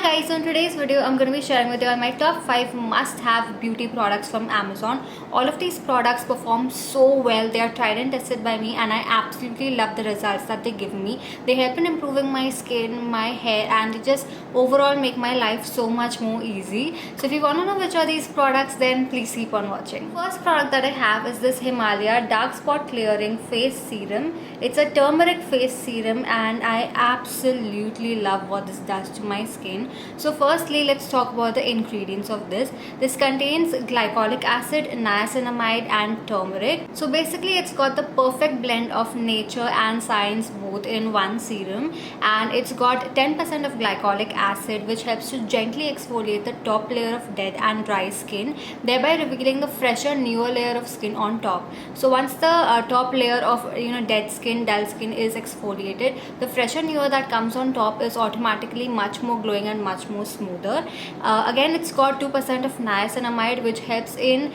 guys, so in today's video I'm going to be sharing with you all my top 5 must-have beauty products from Amazon. All of these products perform so well. They are tried and tested by me and I absolutely love the results that they give me. They help in improving my skin, my hair, and they just overall make my life so much more easy. So if you want to know which are these products, then please keep on watching. First product that I have is this Himalaya Dark Spot Clearing Face Serum. It's a turmeric face serum and I absolutely love what this does to my skin. So firstly, let's talk about the ingredients of this. This contains glycolic acid, niacinamide and turmeric. So basically it's got the perfect blend of nature and science both in one serum, and it's got 10% of glycolic acid which helps to gently exfoliate the top layer of dead and dry skin, thereby revealing the fresher newer layer of skin on top. So once the top layer of dead skin, dull skin is exfoliated, the fresher newer that comes on top is automatically much more glowing and much more smoother. Again, it's got 2% of niacinamide which helps in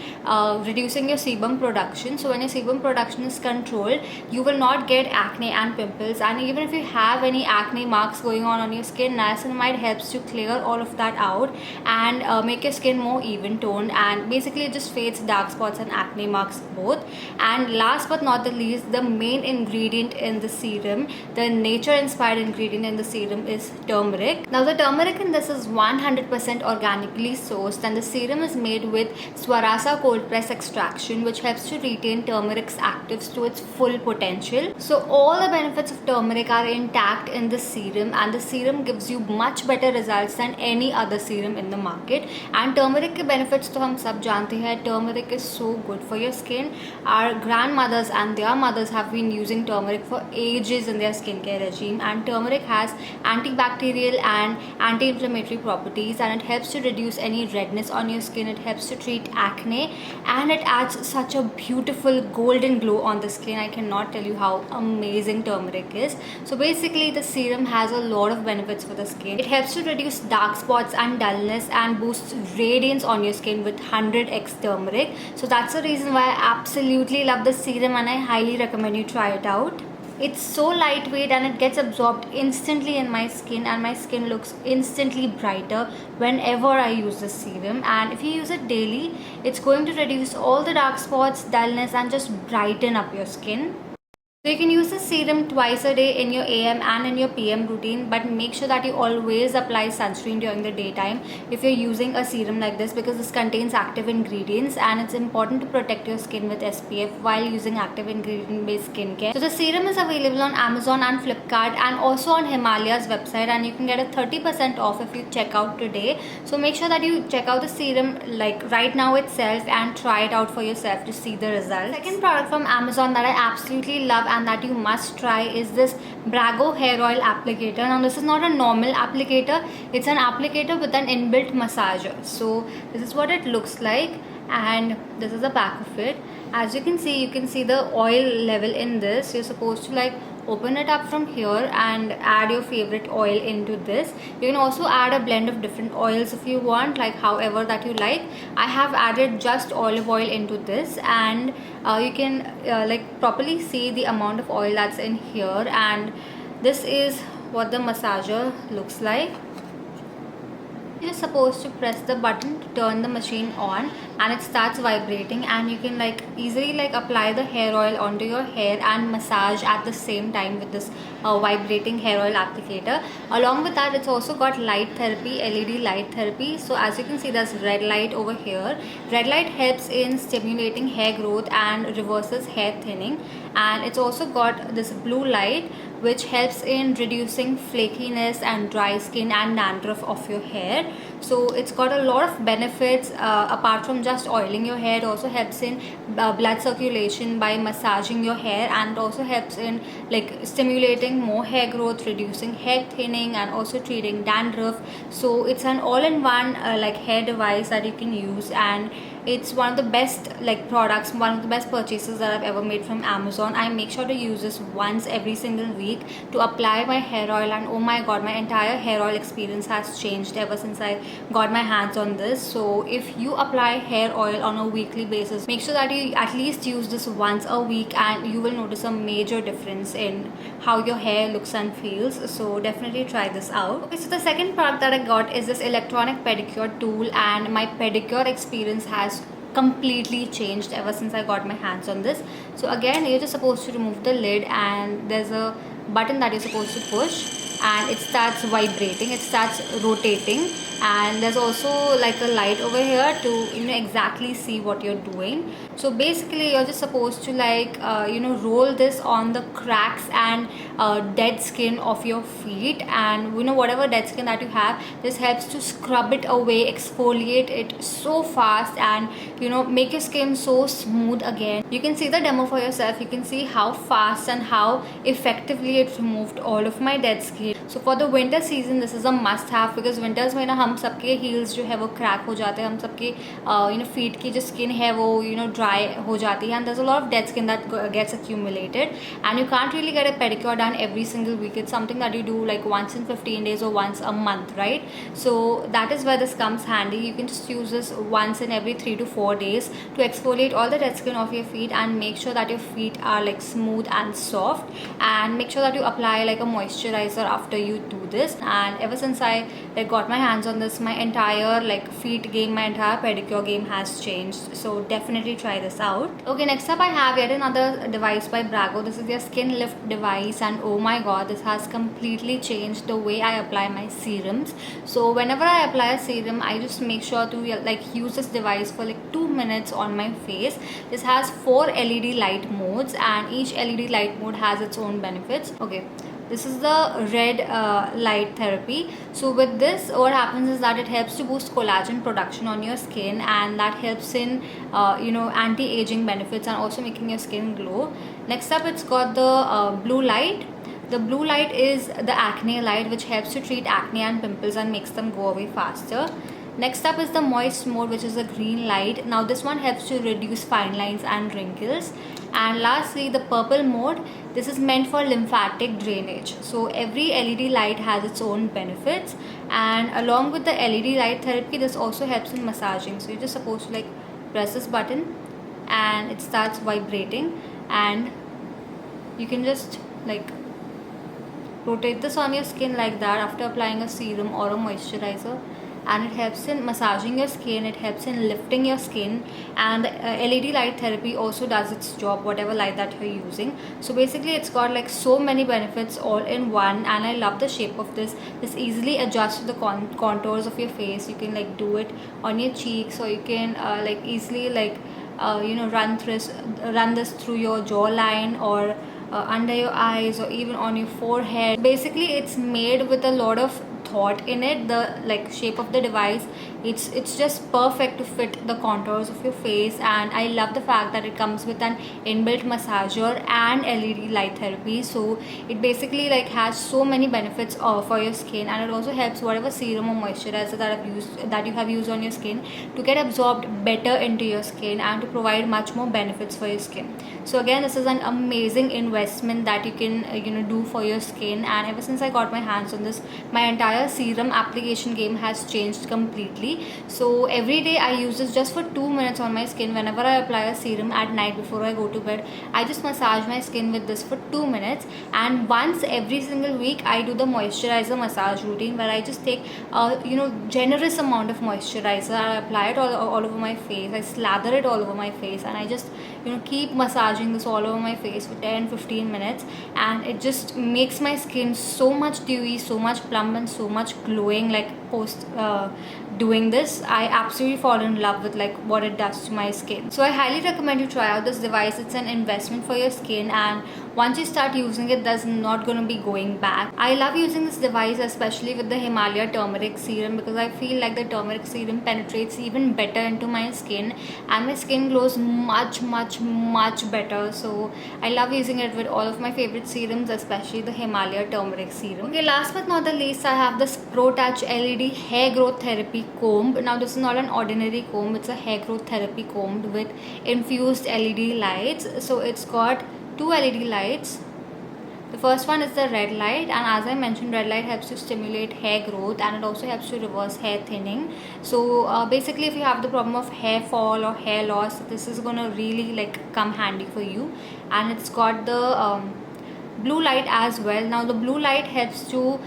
reducing your sebum production. So when your sebum production is controlled, you will not get acne and pimples, and even if you have any acne marks going on your skin, niacinamide helps to clear all of that out and make your skin more even toned, and basically it just fades dark spots and acne marks both. And last but not the least, the main ingredient in the serum, the nature inspired ingredient in the serum, is turmeric. Now the turmeric in this is 100% organically sourced, and the serum is made with Swarasa cold press extraction which helps to retain turmeric's actives to its full potential. So all the benefits of turmeric are intact in the serum, and the serum gives you much better results than any other serum in the market. And turmeric के benefits तो हम सब जानते हैं. Turmeric is so good for your skin. Our grandmothers and their mothers have been using turmeric for ages in their skincare regime, and turmeric has antibacterial and anti-inflammatory properties, and it helps to reduce any redness on your skin. It helps to treat acne, and it adds such a beautiful golden glow on the skin. I cannot tell you how amazing turmeric is. So basically the serum has a lot of benefits for the skin. It helps to reduce dark spots and dullness and boosts radiance on your skin with 100x turmeric. So that's the reason why I absolutely love the serum and I highly recommend you try it out. It's so lightweight and it gets absorbed instantly in my skin, and my skin looks instantly brighter whenever I use this serum. And if you use it daily, it's going to reduce all the dark spots, dullness, and just brighten up your skin. So you can use this serum twice a day in your AM and in your PM routine, but make sure that you always apply sunscreen during the daytime if you're using a serum like this, because this contains active ingredients and it's important to protect your skin with SPF while using active ingredient based skincare. So the serum is available on Amazon and Flipkart and also on Himalaya's website, and you can get a 30% off if you check out today. So make sure that you check out the serum like right now itself and try it out for yourself to see the results. Second product from Amazon that I absolutely love and that you must try is this Brago hair oil applicator. Now this is not a normal applicator, it's an applicator with an inbuilt massager. So this is what it looks like, and this is the back of it. As you can see the oil level in this. You're supposed to like open it up from here and add your favorite oil into this. You can also add a blend of different oils if you want, like however that you like. I have added just olive oil into this, and you can like properly see the amount of oil that's in here, and this is what the massager looks like. You're supposed to press the button to turn the machine on, and it starts vibrating, and you can like easily like apply the hair oil onto your hair and massage at the same time with this vibrating hair oil applicator. Along with that, it's also got light therapy, LED light therapy. So as you can see, there's red light over here. Red light helps in stimulating hair growth and reverses hair thinning, and it's also got this blue light which helps in reducing flakiness and dry skin and dandruff of your hair. So it's got a lot of benefits apart from just oiling your hair. It also helps in blood circulation by massaging your hair, and it also helps in like stimulating more hair growth, reducing hair thinning, and also treating dandruff. So it's an all-in-one like hair device that you can use, and it's one of the best like products, one of the best purchases that I've ever made from Amazon. I make sure to use this once every single week to apply my hair oil, and oh my god, my entire hair oil experience has changed ever since I got my hands on this. So if you apply hair oil on a weekly basis, make sure that you at least use this once a week, and you will notice a major difference in how your hair looks and feels. So definitely try this out. Okay, so the second product that I got is this electronic pedicure tool, and my pedicure experience has completely changed ever since I got my hands on this. So again, you're just supposed to remove the lid, and there's a button that you're supposed to push, and it starts vibrating, it starts rotating, and there's also like a light over here to exactly see what you're doing. So basically you're just supposed to like roll this on the cracks and dead skin of your feet, and whatever dead skin that you have, this helps to scrub it away, exfoliate it so fast, and make your skin so smooth again. You can see the demo for yourself. You can see how fast and how effectively it removed all of my dead skin. So for the winter season, this is a must have, because winters में ना हम सबके heels जो है वो crack हो जाते हैं, हम सबके feet की जो skin है वो dry हो जाती है, and there's a lot of dead skin that gets accumulated, and you can't really get a pedicure done every single week. It's something that you do like once in 15 days or once a month, right? So that is where this comes handy. You can just use this once in every 3 to 4 days to exfoliate all the dead skin of your feet and make sure that your feet are like smooth and soft, and make sure that you apply like a moisturizer after you do this. And ever since I got my hands on this, my entire like feet game, my entire pedicure game has changed. So definitely try this out. Okay, next up I have yet another device by Brago. This is their skin lift device, and oh my god, this has completely changed the way I apply my serums. So whenever I apply a serum, I just make sure to like use this device for like 2 minutes on my face. This has 4 LED light modes, and each LED light mode has its own benefits. Okay, this is the red light therapy. So with this, what happens is that it helps to boost collagen production on your skin, and that helps in anti-aging benefits and also making your skin glow. Next up, it's got the blue light. The blue light is the acne light, which helps to treat acne and pimples and makes them go away faster. Next up is the moist mode, which is the green light. Now this one helps to reduce fine lines and wrinkles. And lastly, the purple mode. This is meant for lymphatic drainage. So every LED light has its own benefits, and along with the LED light therapy, this also helps in massaging. So you're just supposed to like press this button and it starts vibrating, and you can just like rotate this on your skin like that after applying a serum or a moisturizer, and it helps in massaging your skin, it helps in lifting your skin, and the LED light therapy also does its job, whatever light that you're using. So basically it's got like so many benefits all in one, and I love the shape of this. This easily adjusts to the contours of your face. You can like do it on your cheeks, or you can like easily like run this through your jawline, or under your eyes, or even on your forehead. Basically it's made with a lot of thought in it. The like shape of the device, it's just perfect to fit the contours of your face, and I love the fact that it comes with an inbuilt massager and LED light therapy. So it basically like has so many benefits for your skin, and it also helps whatever serum or moisturizer that you have used on your skin to get absorbed better into your skin and to provide much more benefits for your skin. So again, this is an amazing investment that you can do for your skin, and ever since I got my hands on this, my entire serum application game has changed completely. So every day I use this just for 2 minutes on my skin. Whenever I apply a serum at night before I go to bed, I just massage my skin with this for 2 minutes, and once every single week I do the moisturizer massage routine, where I just take generous amount of moisturizer. I apply it all over my face, I slather it all over my face, and I just keep massaging this all over my face for 10-15 minutes, and it just makes my skin so much dewy, so much plump, and so much glowing. Like post doing this, I absolutely fall in love with like what it does to my skin. So I highly recommend you try out this device. It's an investment for your skin, and once you start using it, there's not going to be going back. I love using this device, especially with the Himalaya turmeric serum, because I feel like the turmeric serum penetrates even better into my skin, and my skin glows much better. So I love using it with all of my favorite serums, especially the Himalaya turmeric serum. Okay, last but not the least, I have this Pro Touch LED hair growth therapy comb. Now this is not an ordinary comb, it's a hair growth therapy comb with infused LED lights. So it's got 2 LED lights, The first one is the red light, and as I mentioned, red light helps to stimulate hair growth, and it also helps to reverse hair thinning. So basically, if you have the problem of hair fall or hair loss, this is gonna really like come handy for you. And it's got the blue light as well. Now the blue light helps to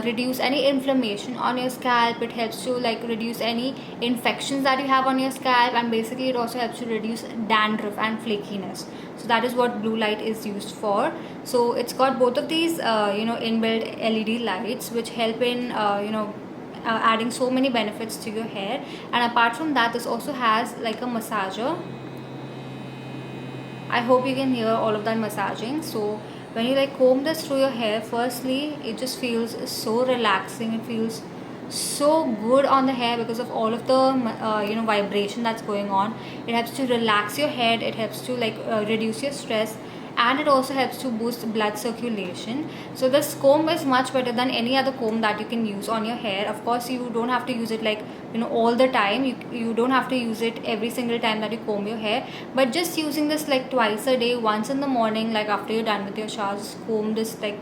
reduce any inflammation on your scalp. It helps to like reduce any infections that you have on your scalp, and basically it also helps to reduce dandruff and flakiness. So that is what blue light is used for. So it's got both of these inbuilt LED lights, which help in adding so many benefits to your hair. And apart from that, this also has like a massager. I hope you can hear all of that massaging. So when you like comb this through your hair, firstly it just feels so relaxing. It feels so good on the hair because of all of the vibration that's going on. It helps to relax your head. It helps to like reduce your stress, and it also helps to boost blood circulation. So this comb is much better than any other comb that you can use on your hair. Of course, you don't have to use it like all the time. You don't have to use it every single time that you comb your hair, but just using this like twice a day, once in the morning, like after you're done with your shower, just comb this like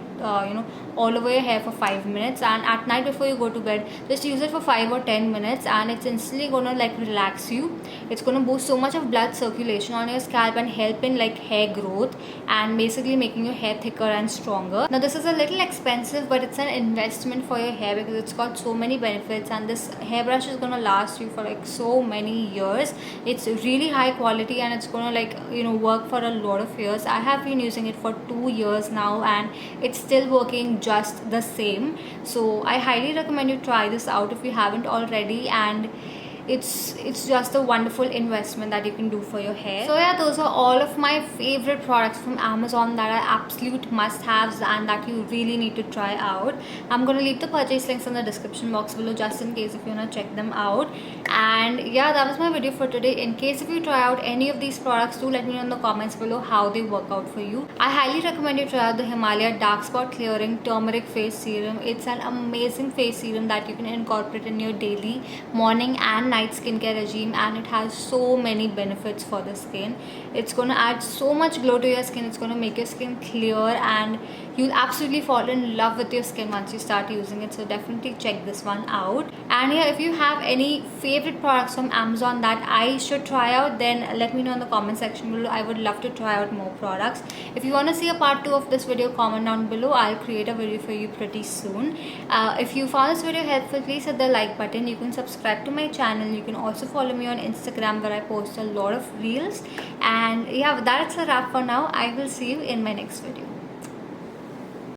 all over your hair for 5 minutes, and at night before you go to bed, just use it for 5 or 10 minutes, and it's instantly gonna like relax you. It's gonna boost so much of blood circulation on your scalp and help in like hair growth, and basically making your hair thicker and stronger. Now this is a little expensive, but it's an investment for your hair because it's got so many benefits, and this hairbrush is gonna last you for like so many years. It's really high quality, and it's gonna like work for a lot of years. I have been using it for 2 years now, and it's still working just the same. So I highly recommend you try this out if you haven't already, and it's just a wonderful investment that you can do for your hair. So yeah, those are all of my favorite products from Amazon that are absolute must-haves and that you really need to try out. I'm gonna leave the purchase links in the description box below just in case if you wanna check them out. And yeah, that was my video for today. In case if you try out any of these products, do let me know in the comments below how they work out for you. I highly recommend you try out the Himalaya Dark Spot Clearing Turmeric Face Serum. It's an amazing face serum that you can incorporate in your daily morning and night skincare regime, and it has so many benefits for the skin. It's going to add so much glow to your skin. It's going to make your skin clear, and you'll absolutely fall in love with your skin once you start using it. So definitely check this one out. And yeah, if you have any favorite products from Amazon that I should try out, then let me know in the comment section below. I would love to try out more products. If you want to see a part 2 of this video, comment down below. I'll create a video for you pretty soon. If you found this video helpful, please hit the like button. You can subscribe to my channel. You can also follow me on Instagram, where I post a lot of reels. And yeah, that's a wrap for now. I will see you in my next video.